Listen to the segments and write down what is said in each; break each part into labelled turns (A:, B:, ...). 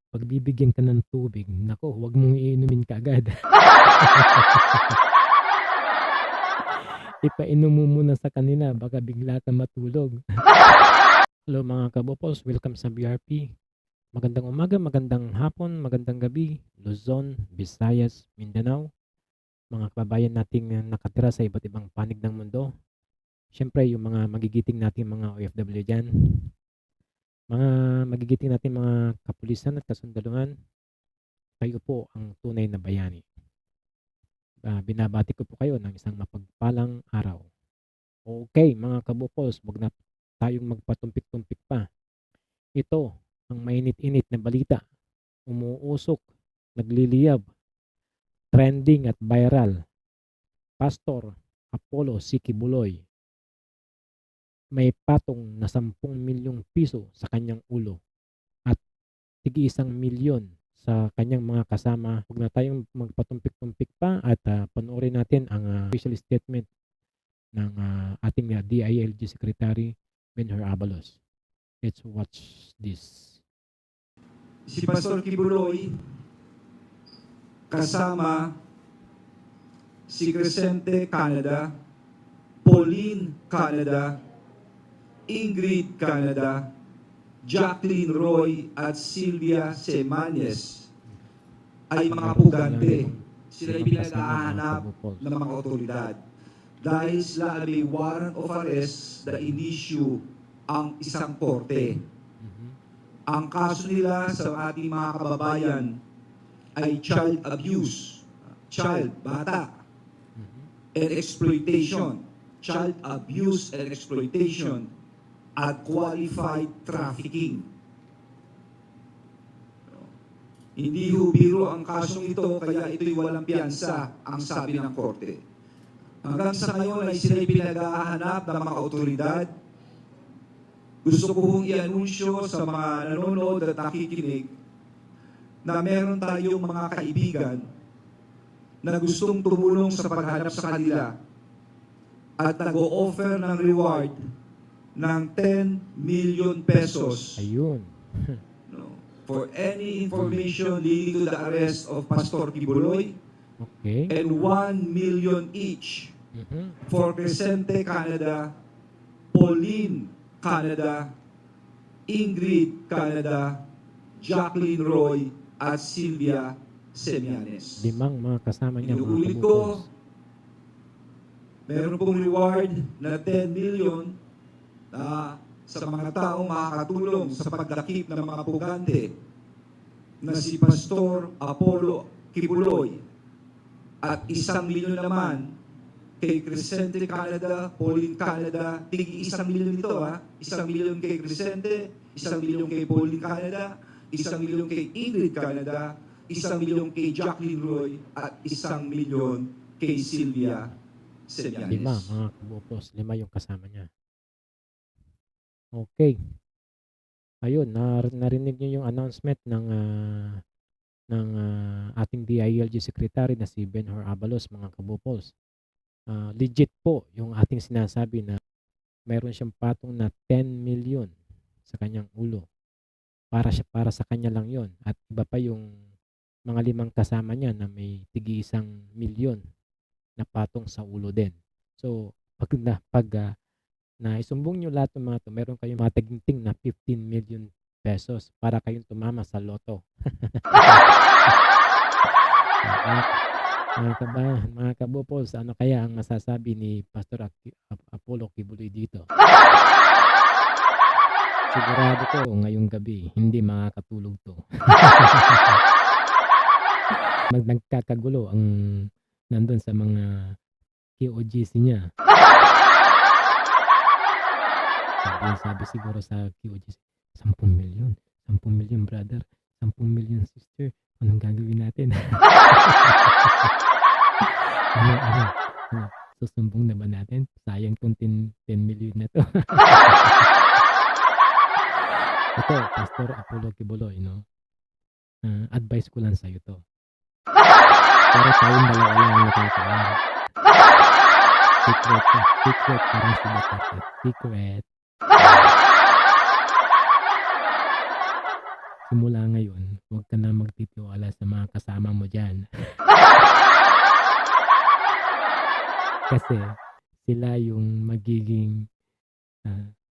A: 'Pag bibigyan ka ng tubig, naku, huwag mong iinumin kaagad. Ipainom mo muna sa kanila baka bigla kang matulog. Hello mga kabopos, welcome sa BRP. Magandang umaga, magandang hapon, magandang gabi, Luzon, Visayas, Mindanao, mga kababayan nating nakatira sa iba't ibang panig ng mundo. Siyempre, yung mga magigiting nating mga OFW dyan, mga magigiting nating mga kapulisan at kasundaluhan, kayo po ang tunay na bayani. Binabati ko po kayo ng isang mapagpalang araw. Okay, mga kabopos, wag na tayong magpatumpik-tumpik pa. Ito ang mainit-init na balita, umuusok, nagliliyab, trending at viral. Pastor Apollo C. Kibuloy may patong na 10 milyong piso sa kanyang ulo at tig 1 milyon sa kanyang mga kasama. Huwag na tayong magpatumpik-tumpik pa at panoorin natin ang official statement ng ating DILG Secretary Benhur Abalos. Let's watch this.
B: Si Pastor Kibuloy kasama si Crescente Canada, Pauline Canada, Ingrid Canada, Jacqueline Roy at Sylvia Semanes ay mga pugante. Sila ay pinag-ahanap ng mga otoridad dahil sila ay may warrant of arrest na inisyu ang isang korte. Ang kaso nila sa ating mga kababayan ay child abuse, bata, and exploitation, child abuse and exploitation, at qualified trafficking. Hindi biro ang kasong ito, kaya ito'y walang piyansa, ang sabi ng korte. Hanggang sa ngayon ay sila'y pinag-ahanap ng mga otoridad. Gusto ko hong i-anunsyo sa mga nanonood at nakikinig na meron tayong mga kaibigan na gustong tumulong sa paghanap sa kanila at nag-o-offer ng reward ng 10 million pesos.
A: Ayun.
B: For any information leading to the arrest of Pastor Kibuloy,
A: Okay.
B: and 1 million each for Crescente Canada, Pauline Canada, Ingrid Canada, Jacqueline Roy, at Sylvia Semanes.
A: 5 mga kasama niya mga
B: Inuulit
A: kabopos.
B: ko, meron pong reward na 10 million na sa mga taong makakatulong sa pagdakip ng mga pugante na si Pastor Apollo Kibuloy at 1 milyon naman kay Crescente Canada, Pauline Canada, tig 1 milyon ito 1 milyon kay Crescente, 1 milyon kay Pauline Canada, 1 milyon kay Ingrid Canada, 1 milyon kay Jacqueline Roy, at 1 milyon kay Sylvia
A: 5
B: Semanes.
A: mga kabopos, 5 yung kasama niya. Okay. Ayun, narinig niyo yung announcement ng ating DILG Secretary na si Benhur Abalos, mga kabopos. Legit po yung ating sinasabi na mayroon siyang patong na 10 million sa kanyang ulo. Para sa kanya lang yon. At iba pa yung mga 5 kasama niya na may tigi 1 milyon na patong sa ulo din. So, pag naisumbong nyo lahat ng mga to, meron kayong mga taginting na 15 million pesos para kayong tumama sa loto. Mga kabopos, ano kaya ang masasabi ni Pastor Apollo Kibuloy dito? Sigurado ko ngayong gabi, hindi makakatulog to. Nagkakagulo ang nandun sa mga QOGC niya. Sabi siguro sa QOGC, 10 milyon. 10 milyon brother, 10 milyon sister. Anong gagawin natin? ano, susumbong na ba natin? Sayang tong 10 milyon na to. Ito, Pastor Apollo Kibuloy, no? Advice ko lang sa'yo to. Pero tayong dalawa lang ang nakakaalam. Secret, parang si Duterte. Secret. simula ngayon, huwag ka na magtitiwala sa mga kasama mo diyan. Kasi sila yung magiging,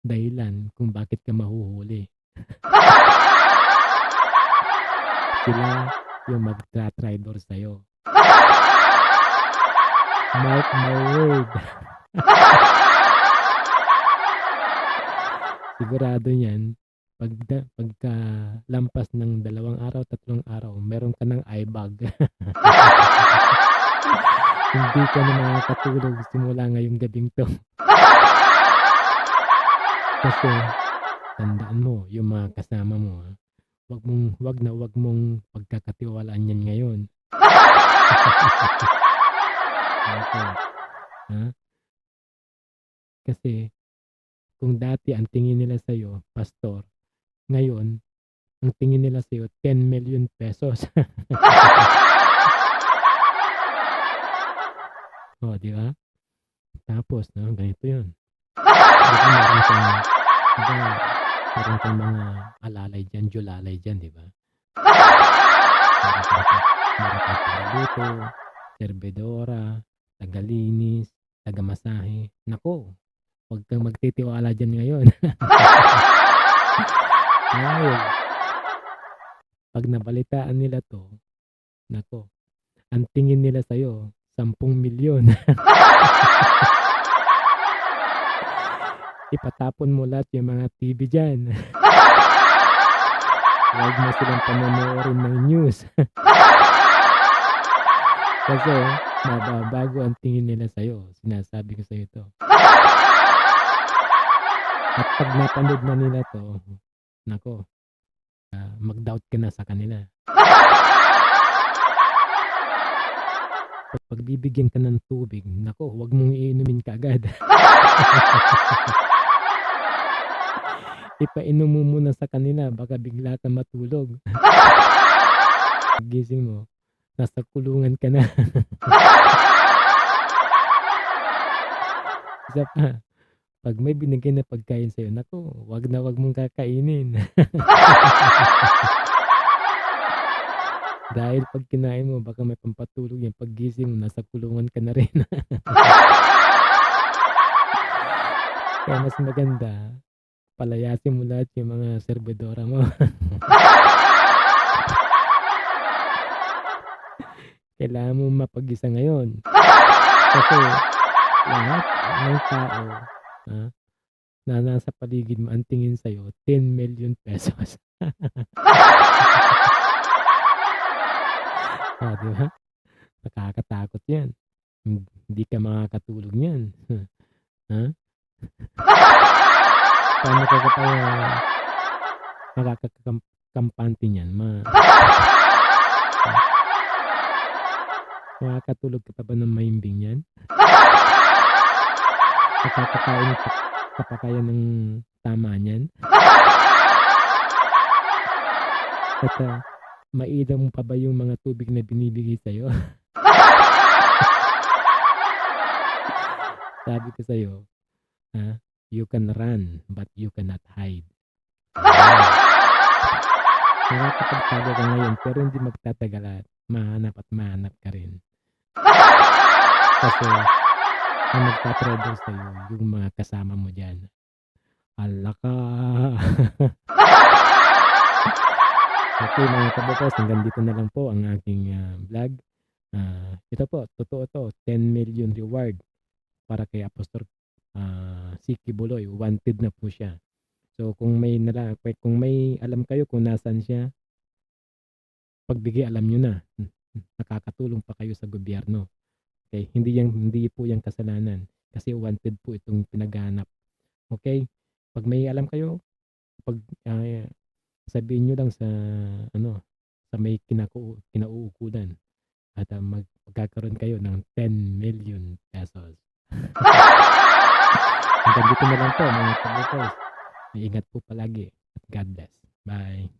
A: dahilan kung bakit ka mahuhuli. Sila yung magtra-traitor sa'yo. Mark my word. Sigurado niyan, pagka lampas ng 2 araw, 3 araw, meron ka ng eye bag. Hindi ka na makakatulog simula ngayong gabing 'to. Kasi tandaan mo yung mga kasama mo, wag mong pagkakatiwalaan 'yan ngayon. Opo, ha? Kasi kung dati ang tingin nila sa'yo pastor, ngayon ang tingin nila sa'yo 10,000,000 pesos. Oh, 'di ba? Tapos 'no, ganito 'yun. 'Di ba meron kang mga alalay diyan, julalay diyan, 'di ba? Meron kang tagaluto, serbedora, tagalinis, tagamasahe. Naku, huwag kang magtitiwala diyan ngayon. Dahil 'pag nabalitaan nila 'to, naku, ang tingin nila sa'yo 10,000,000. Ipatapon mo lahat yung mga TV diyan. Huwag mo silang panonoorin ng news. Kasi mababago ang tingin nila sa'yo, sinasabi ko sa'yo 'to. At 'pag napanood na nila 'to, naku, mag-doubt ka na sa kanila. Pag bibigyan ka ng tubig, naku, huwag mong iinumin kaagad. Ipainom mo muna sa kanila, baka bigla kang matulog. Paggising mo, nasa kulungan ka na. Isa pa, 'pag may binigay na pagkain sa'yo, naku, wag mong kakainin. Dahil 'pag kinain mo baka may pampatulog yan, paggising mo nasa kulungan ka na rin. Kaya mas maganda, palayasin mo lahat yung mga serbedora mo. Kailangan mong mapag-isa ngayon. Kasi lahat ng tao, na nasa paligid mo ang tingin sa'yo 10,000,000 pesos. Oh, 'di ba? Nakakatakot 'yan. Hindi ka makakatulog niyan. Ha? Paano ka pa makakakampante niyan? Makakatulog ka pa ba ng mahimbing niyan? Nakakakain ka pa kaya ng tama niyan? At, maiinom mo pa ba yung mga tubig na binibigay sa'yo? Sabi ko sa'yo, you can run but you cannot hide. Nakakapagtago ka ngayon pero hindi magtatagal at mahanap ka rin. Kasi ang magta-traitor sa'yo yung mga kasama mo diyan. Hala ka. Okay mga kabukos, hanggang dito na lang po ang aking vlog. Ito po, totoo to, 10,000,000 reward para kay Apostol C. Quiboloy. Wanted na po siya. So kung may alam kayo kung nasaan siya, pagbigay alam nyo na. Nakakatulong pa kayo sa gobyerno. Okay, hindi po yung kasalanan kasi wanted po itong pinaghahanap. Okay? Pag may alam kayo, sabihin nyo lang sa may kinauukulan at magkakaroon kayo ng 10,000,000 pesos. Hanggang dito na lang po mga kabukos. Ingat po palagi at God bless. Bye.